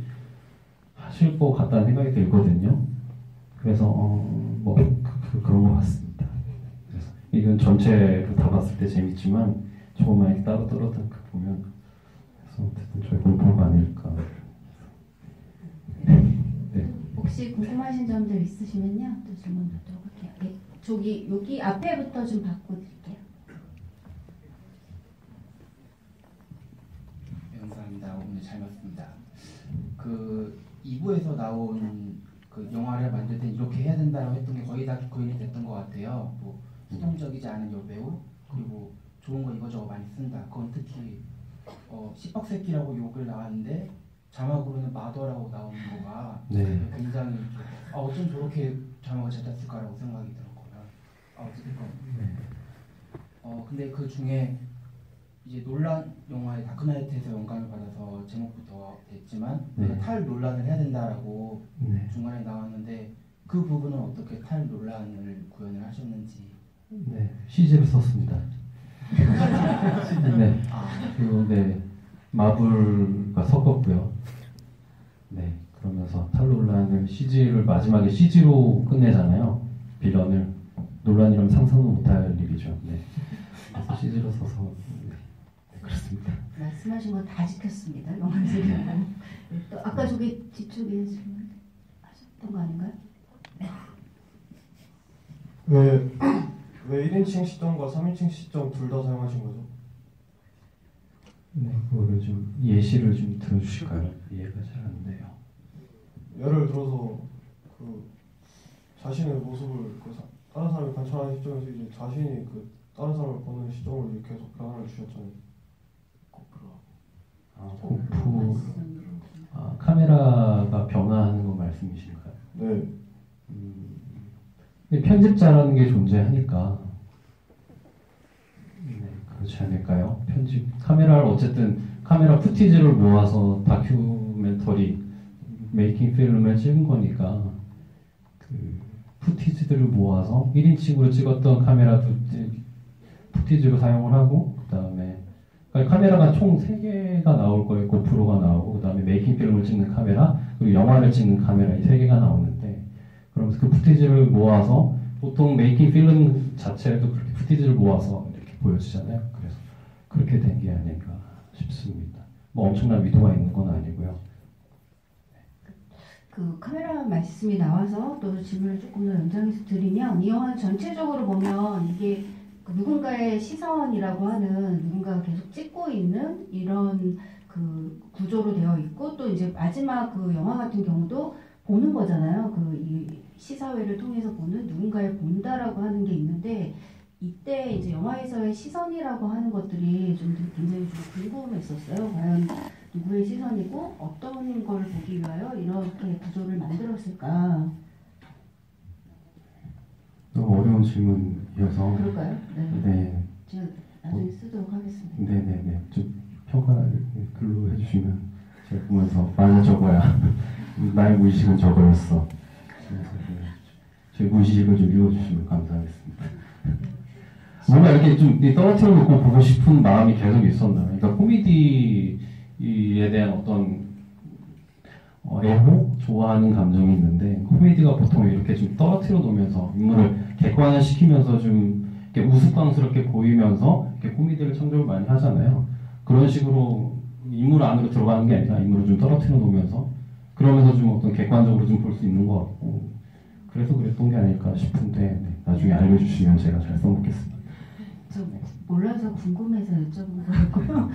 하실 것 같다는 생각이 들거든요. 그래서 뭐 그런 것 같습니다. 그래서 이건 전체로 다 봤을 때 재밌지만 조금만 따로 보면 그래서 어쨌든 저희 공부가 아닐까. 네. 혹시 궁금하신 점들 있으시면요 또 질문 받도록 할게요. 네, 저기 여기 앞에부터 좀 바꿔드릴게요. 네, 감사합니다. 오늘 잘 봤습니다. 그 2부에서 나온 그 영화를 만들 때 이렇게 해야 된다라고 했던 게 거의 다 거인이 됐던 것 같아요. 뭐 수동적이지 않은 여배우 그리고 좋은 거 이거저거 많이 쓴다. 그건 특히 10박 새끼라고 욕을 나왔는데 자막으로는 마더라고 나오는 거가 네. 굉장히 어쩜 저렇게 자막을 잘 땄을까라고 생각이 들었고요. 어쨌든 근데 그 중에 이제 논란 영화의 다크나이트에서 영감을 받아서 제목부터 됐지만 네. 탈 논란을 해야 된다라고 네. 중간에 나왔는데 그 부분은 어떻게 탈 논란을 구현을 하셨는지. 네, CG를 썼습니다. 네, 그리고 네 마블과 섞었고요. 네, 그러면서 탈 논란을 CG를 마지막에 CG로 끝내잖아요. 빌런을 논란이라면 상상도 못할 일이죠. 네, 그래서 CG로 써서 네, 그렇습니다. 말씀하신 건 다 지켰습니다. 영화에서. 네, 또 아까 저기 뒤쪽에 질문 하셨던 거 아닌가요? 왜 1인칭 시점과 3인칭 시점 둘 다 사용하신 거죠? 네, 그거를 좀 예시를 좀 들어주실까요? 이해가 잘 안 돼요. 예를 들어서 그 자신의 모습을 다른 사람이 관찰하는 시점에서 이제 자신이 그 다른 사람을 보는 시점으로 이렇게 계속 변화를 주셨잖아요. 고프 카메라가 변화하는 거 말씀이신가요? 네. 근데 편집자라는 게 존재하니까 네, 그렇지 않을까요? 카메라를 어쨌든 카메라 푸티지를 모아서 다큐멘터리 메이킹 필름을 찍은 거니까 그 푸티지들을 모아서 1인칭으로 찍었던 카메라도 푸티지로 사용을 하고 그 다음에 그러니까 카메라가 총 3개가 나올 거예요. 고프로가 나오고 그 다음에 메이킹 필름을 찍는 카메라 그리고 영화를 찍는 카메라 이 3개가 나오는데 그러면서 그 푸티지를 모아서 보통 메이킹 필름 자체도 그렇게 푸티지를 모아서 이렇게 보여주잖아요. 그래서 그렇게 된 게 아닐까 싶습니다. 뭐 엄청난 의도가 있는 건 아니고요. 그 카메라 말씀이 나와서 또 질문을 조금 더 연장해서 드리면 이 영화는 전체적으로 보면 이게 누군가의 시선이라고 하는 누군가가 계속 찍고 있는 이런 그 구조로 되어 있고 또 이제 마지막 그 영화 같은 경우도 보는 거잖아요. 그 이 시사회를 통해서 보는 누군가를 본다라고 하는 게 있는데 이때 이제 영화에서의 시선이라고 하는 것들이 좀 굉장히 좀 궁금했었어요. 과연 누구의 시선이고 어떤 걸 보기 위하여 이렇게 구조를 만들었을까? 너무 어려운 질문이어서 그럴까요? 네. 네. 제가 나중에 쓰도록 하겠습니다. 네네네. 좀 평가를 글로 해주시면 제가 보면서 많이 적어야 나의 무의식은 저거였어. 저희 무의식을 좀 읽어주시면 감사하겠습니다. 뭔가 이렇게 좀 떨어뜨려 놓고 보고 싶은 마음이 계속 있었나. 그러니까 코미디에 대한 어떤 애호? 좋아하는 감정이 있는데 코미디가 보통 이렇게 좀 떨어뜨려 놓으면서 인물을 객관화시키면서 좀 이렇게 우스꽝스럽게 보이면서 이렇게 코미디를 창조를 많이 하잖아요. 그런 식으로 인물 안으로 들어가는 게 아니라 인물을 좀 떨어뜨려 놓으면서 그러면서 좀 어떤 객관적으로 좀 볼 수 있는 것 같고 그래서 그랬던 게 아닐까 싶은데 네, 나중에 알려주시면 제가 잘 써먹겠습니다. 저 몰라서 궁금해서 여쭤본 거였고요.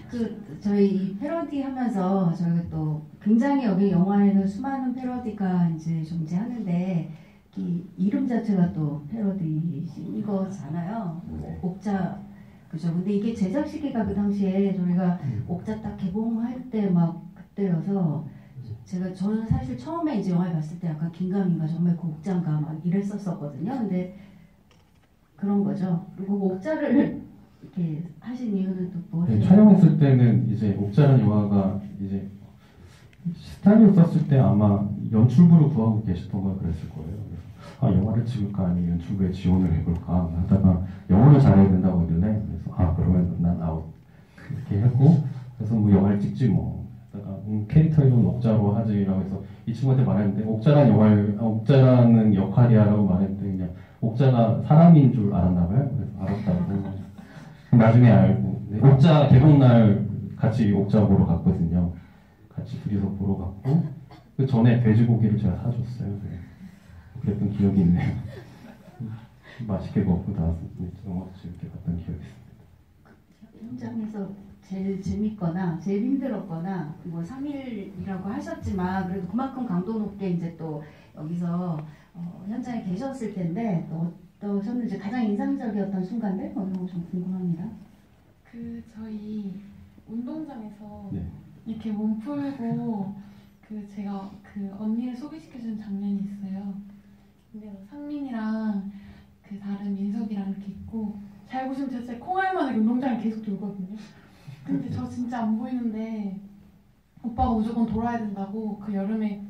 그 저희 이 패러디 하면서 저희가 또 굉장히 여기 영화에는 수많은 패러디가 이제 존재하는데 이 이름 자체가 또 패러디인 거잖아요. 옥자 그죠? 근데 이게 제작 시기가 그 당시에 저희가 옥자 딱 개봉할 때 막 그때여서 저는 사실 처음에 이제 영화를 봤을 때 약간 긴가민가 정말 그 옥자인가 막 이랬었거든요. 근데 그런 거죠. 그리고 옥자를 이렇게 하신 이유는 또 뭐예요? 네, 촬영했을 때는 이제 옥자라는 영화가 이제 스타일을 썼을 때 아마 연출부를 구하고 계셨던 거 그랬을 거예요. 그래서 영화를 찍을까 아니면 연출부에 지원을 해볼까 하다가 영어를 잘해야 된다고 하길래 그래서 그러면 난 아웃 이렇게 했고 그래서 뭐 영화를 찍지 뭐 그러다가 캐릭터 이름 옥자로 하지라고 해서 이 친구한테 말했는데 옥자라는 역할이야라고 말했는데 그냥 옥자가 사람인 줄 알았나 봐요. 그래서 알았다고. 나중에 알고 옥자 개봉날 같이 옥자 보러 갔거든요. 같이 둘이서 보러 갔고 그 전에 돼지고기를 제가 사줬어요. 그랬던 기억이 있네요. 맛있게 먹고 나서 영화 재밌게 봤던 기억이 있습니다. 현장에서 제일 재밌거나 제일 힘들었거나 뭐 3일이라고 하셨지만 그래도 그만큼 강도 높게 이제 또 여기서 현장에 계셨을 텐데 또 어떠셨는지 가장 인상적이었던 순간들 어느 거 좀 궁금합니다. 저희 운동장에서 네. 이렇게 몸 풀고 제가 언니를 소개시켜준 장면이 있어요. 근데 상민이랑 다른 민석이랑 이렇게 있고 잘 보시면 진짜 콩알만하게 운동장을 계속 돌거든요. 근데 저 진짜 안 보이는데 오빠가 무조건 돌아야 된다고 그 여름에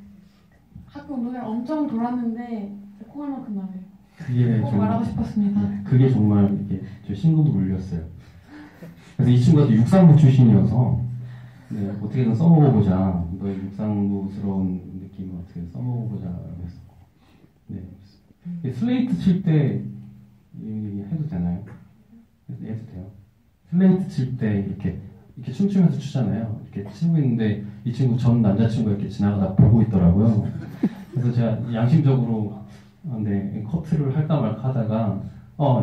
학교 운동장을 엄청 돌았는데 콩알만큼 나와요. 그게 꼭 말하고 싶었습니다. 그게 정말 이게 저 신고도 울렸어요. 그래서 이 친구가 또 육상부 출신이어서 네, 어떻게든 써먹어보자. 너의 육상부스러운 느낌을 어떻게든 써먹어보자 해서 네. 슬레이트 칠 때 해도 되나요? 해도 돼요. 슬레이트 칠 때 이렇게 춤추면서 추잖아요. 이렇게 치고 있는데 이 친구 전 남자친구가 이렇게 지나가다 보고 있더라고요. 그래서 제가 양심적으로 네, 커트를 할까 말까 하다가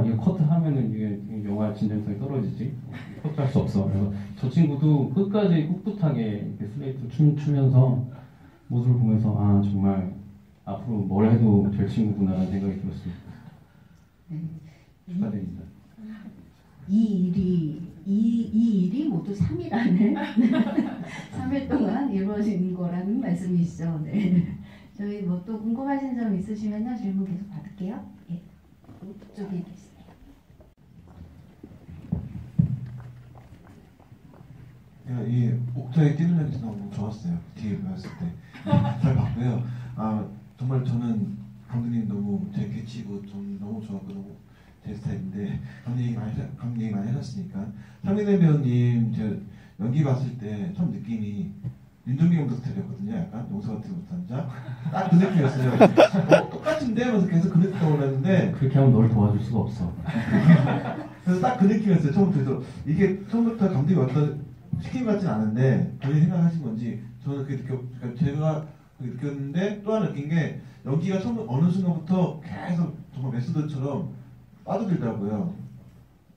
이거 커트 하면은 이게 영화 진정성이 떨어지지. 커트할 수 없어. 그래서 저 친구도 끝까지 꿋꿋하게 슬레이트 춤추면서 모습을 보면서 정말 앞으로 뭘 해도 될 친구구나라는 생각이 들었습니다. 축하드립니다. 이 일이 모두 3일 안에 3일 동안 이루어진 거라는 말씀이시죠. 네. 저희 뭐 또 궁금하신 점 있으시면요 질문 계속 받을게요. 예, 이쪽에 계세요. 이 옥자에 뛰는 연기 너무 좋았어요. 뒤에 봤을 때 잘 봤고요. 정말 저는 감독님 너무 제 캐치고 좀 너무 좋았고 너무 제 스타일인데 감독님 많이 하셨으니까 상민의 배우님 저 연기 봤을 때 처음 느낌이 윤종기 감독 스타일이었거든요. 약간 용서 같은 못한자 딱 그 느낌이었어요. 똑같은데 하면서 계속 그 느낌 떠올랐는데 그렇게 하면 널 도와줄 수가 없어. 그래서 딱 그 느낌이었어요. 처음부터. 이게 처음부터 감독이 어떤 시킨 것 같진 않은데 본인이 생각하신 건지 저는 그게 제가 느꼈는데 또 하나 느낀 게 연기가 처음 어느 순간부터 계속 정말 메소드처럼 빠져들더라고요.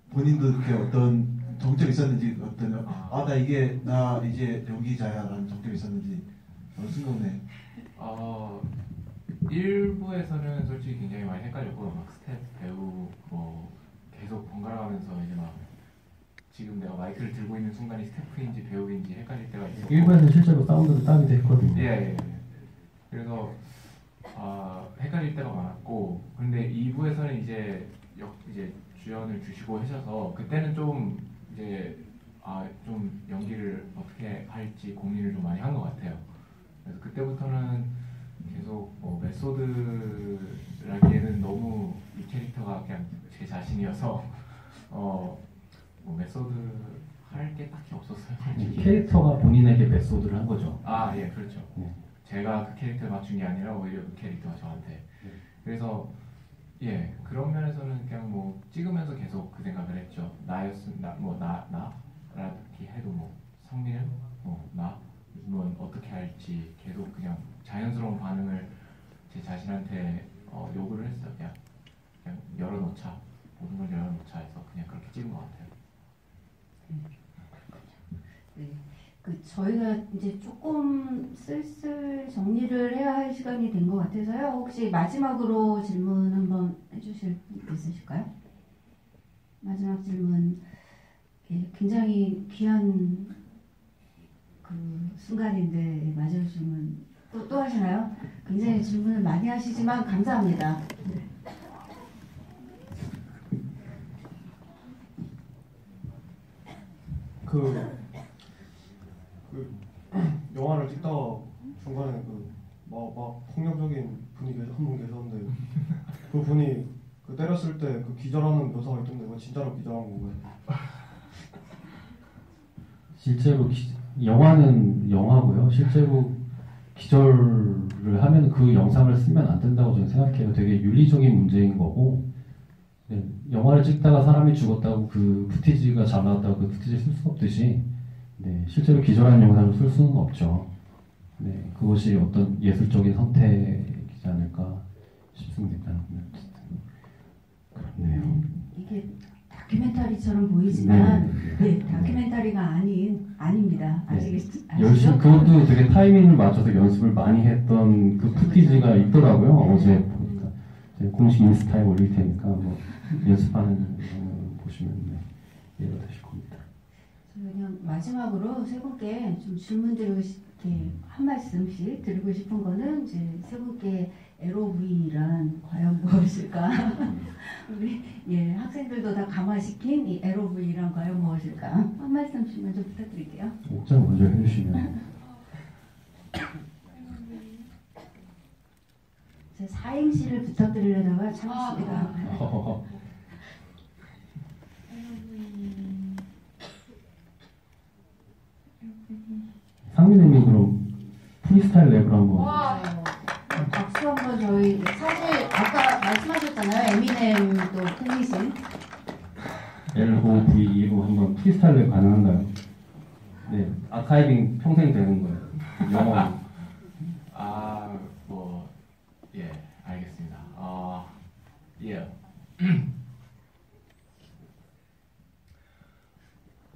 본인도 이렇게 어떤 정점이 있었는지 나 이제 연기자야라는 정점이 있었는지 너무 궁금해. 1부에서는 솔직히 굉장히 많이 헷갈렸고 막 스텝 배우 계속 번갈아가면서 이제 막 지금 내가 마이크를 들고 있는 순간이 스태프인지 배우인지 헷갈릴 때가 있었고 1부에는 실제로 사운드도 따기도 했거든요. 예. 그래서 헷갈릴 때가 많았고 근데 2부에서는 이제 주연을 주시고 하셔서 그때는 좀 이제 좀 연기를 어떻게 할지 고민을 좀 많이 한 것 같아요. 그래서 그때부터는 계속 메소드라기에는 너무 이 캐릭터가 그냥 제 자신이어서 메소드 할 게 딱히 없었어요. 캐릭터가 본인에게 메소드를 한 거죠. 예, 그렇죠. 제가 그 캐릭터를 맞춘 게 아니라 오히려 그 캐릭터가 저한테. 그래서 예, 그런 면에서는 그냥 뭐 찍으면서 계속 그 생각을 했죠. 나라든지 해도 성민은 나 어떻게 할지 계속 그냥 자연스러운 반응을 제 자신한테 요구를 했어요. 그냥 열어놓자, 모든 걸 열어놓자 해서 그냥 그렇게 찍은 것 같아요. 네. 저희가 이제 조금 슬슬 정리를 해야 할 시간이 된 것 같아서요. 혹시 마지막으로 질문 한번 해주실 분 있으실까요? 마지막 질문. 굉장히 귀한 순간인데 마지막 질문 또 하시나요? 굉장히 질문을 많이 하시지만 감사합니다. 네. 영화를 찍다가 중간에 막 폭력적인 분이 한 분 계셨는데 그 분이 때렸을 때 기절하는 묘사가 있던데 그거 진짜로 기절한 건가요? 실제로 영화는 영화고요. 실제로 기절을 하면 그 영상을 쓰면 안 된다고 저는 생각해요. 되게 윤리적인 문제인 거고, 네, 영화를 찍다가 사람이 죽었다고 그 푸티지가 잘 나왔다고 그 푸티지를 쓸 수 없듯이, 네, 실제로 기절한 영상을 쓸 수는 없죠. 네, 그것이 어떤 예술적인 선택이지 않을까 싶습니다. 그렇네요. 이게 다큐멘터리처럼 보이지만 네. 다큐멘터리가 아닙니다. 아시죠? 열심히 그것도 되게 타이밍을 맞춰서 연습을 많이 했던 그 푸티지가 있더라고요. 어제 보니까 공식 인스타에 올릴 테니까 뭐 연습하는 거 보시면 이해가 되실 겁니다. 그냥 마지막으로 세 분께 좀 질문 드리고 싶게 한 말씀씩 드리고 싶은 거는 이제 세 분께 LOV란 과연 무엇일까? 우리 학생들도 다 감화시킨 이 LOV란 과연 무엇일까? 한 말씀씩만 좀 부탁드릴게요. 옥장 먼저 해주시면. 제 사행시를 부탁드리려다가 참았습니다. 상민님이 그럼 프리스타일 랩을 한번. 박수 한번 저희 사실 아까 말씀하셨잖아요. 에미넴도 팬이신. LOVE로 한번 프리스타일 랩 가능한가요? 네, 아카이빙 평생 되는 거예요. 영어. 예, 알겠습니다. 예.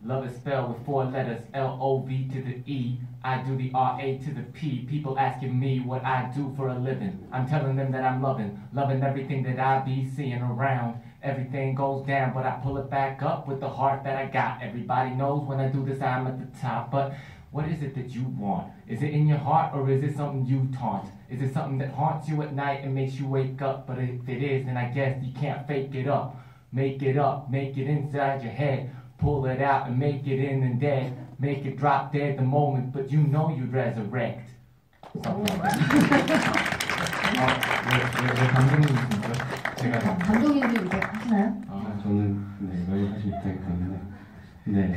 Love is spelled with 4 letters, L-O-V to the E. I do the R-A to the P. People asking me what I do for a living. I'm telling them that I'm loving everything that I be seeing around. Everything goes down, but I pull it back up with the heart that I got. Everybody knows when I do this, I'm at the top. But what is it that you want? Is it in your heart, or is it something you taunt? Is it something that haunts you at night and makes you wake up? But if it is, then I guess you can't fake it up. Make it up, make it inside your head. Pull it out and make it in and dead. Make it drop dead the moment, but you know you'd resurrect. 감독님도 이렇게 하시나요? 저는 말 하지 못하기 때문에. 네.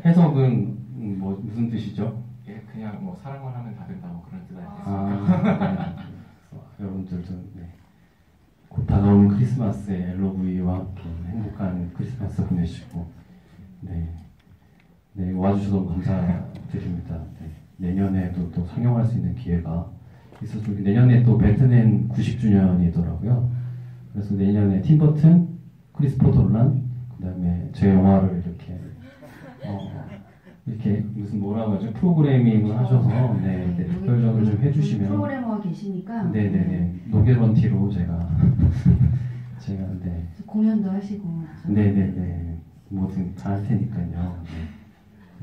해석은 뭐 무슨 뜻이죠? 예, 그냥 뭐 사랑만 하면 다 된다 뭐 그런 뜻 아니겠습니까? 여러분들도 곧 다가오는 크리스마스에 LOV와 함께 행복한 크리스마스 보내시고. 네, 와주셔서 감사드립니다. 내년에도 또 상영할 수 있는 기회가 있어서 내년에 또 배트맨 90주년이더라고요. 그래서 내년에 팀버튼, 크리스토퍼 놀란, 그다음에 제 영화를 이렇게 무슨 뭐라고 하죠? 프로그래밍을 하셔서 특별전을 좀 해주시면 프로그래머가 계시니까 노게런티로 제가 공연도 하시고 뭐든 다 할 테니까요.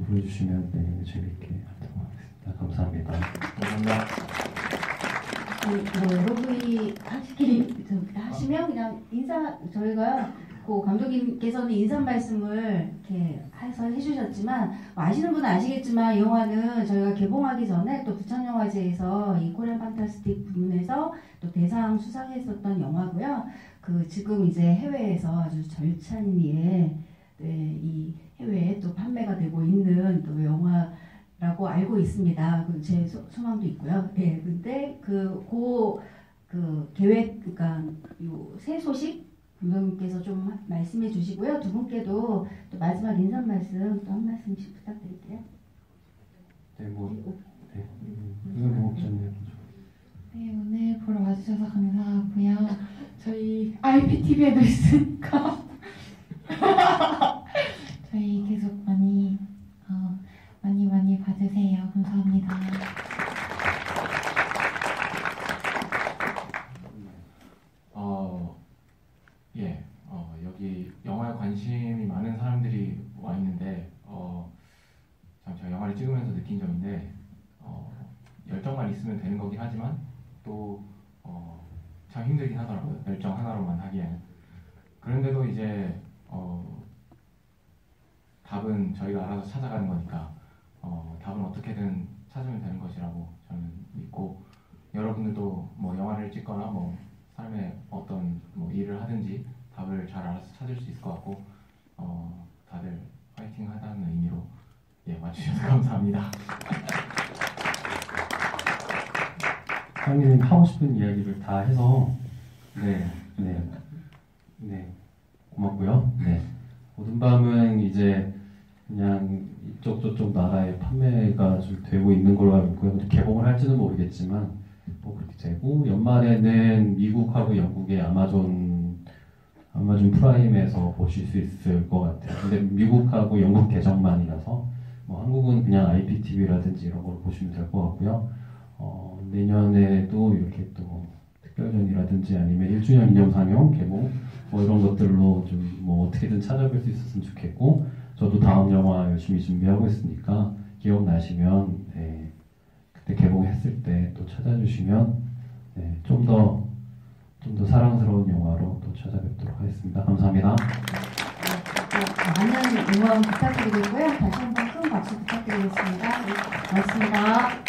불러주시면 재밌게 하도록 하겠습니다. 감사합니다. LOV 하시면 그냥 저희가 감독님께서는 인사 말씀을 이렇게 해서 해주셨지만 아시는 분은 아시겠지만 이 영화는 저희가 개봉하기 전에 또 부천영화제에서 이 코리안 판타스틱 부문에서 또 대상 수상했었던 영화고요. 지금 이제 해외에서 아주 절찬리에 이 해외에 또 판매가 되고 있는 또 영화라고 알고 있습니다. 제 소망도 있고요. 근데 계획, 그러니까 새 소식 감독님께서 좀 말씀해 주시고요. 두 분께도 또 마지막 인사 말씀 또 한 말씀씩 부탁드릴게요. 오늘 보러 와주셔서 감사하고요. 저희 IPTV에도 있으니까 저희 계속 많이 봐주세요. 감사합니다. 여기 영화에 관심이 많은 사람들이 와 있는데 참 제가 영화를 찍으면서 느낀 점인데 열정만 있으면 되는 거긴 하지만 또 참 힘들긴 하더라고요. 열정 하나로만 하기에는. 그런데도 이제 답은 저희가 알아서 찾아가는 거니까 답은 어떻게든 찾으면 되는 것이라고 저는 믿고, 여러분들도 뭐 영화를 찍거나 뭐 삶의 어떤 뭐 일을 하든지 답을 잘 알아서 찾을 수 있을 것 같고 다들 파이팅 하다는 의미로 와주셔서 감사합니다. 상민님 하고 싶은 이야기를 다 해서 고맙고요. 모든 밤은 이제 그냥 이쪽 저쪽 나라에 판매가 좀 되고 있는 걸로 알고 있고요. 개봉을 할지는 모르겠지만 뭐 그렇게 되고, 연말에는 미국하고 영국의 아마존 프라임에서 보실 수 있을 것 같아요. 근데 미국하고 영국 계정만이라서 뭐 한국은 그냥 IPTV라든지 이런 걸 보시면 될 것 같고요. 내년에도 이렇게 또 특별전이라든지 아니면 1주년 기념 상영, 개봉 뭐 이런 것들로 좀 뭐 어떻게든 찾아뵐 수 있었으면 좋겠고, 저도 다음 영화 열심히 준비하고 있으니까 기억나시면 그때 개봉했을 때 또 찾아주시면 좀 더 사랑스러운 영화로 또 찾아뵙도록 하겠습니다. 감사합니다. 많은 응원 부탁드리고요. 다시 한번 큰 박수 부탁드리겠습니다. 고맙습니다.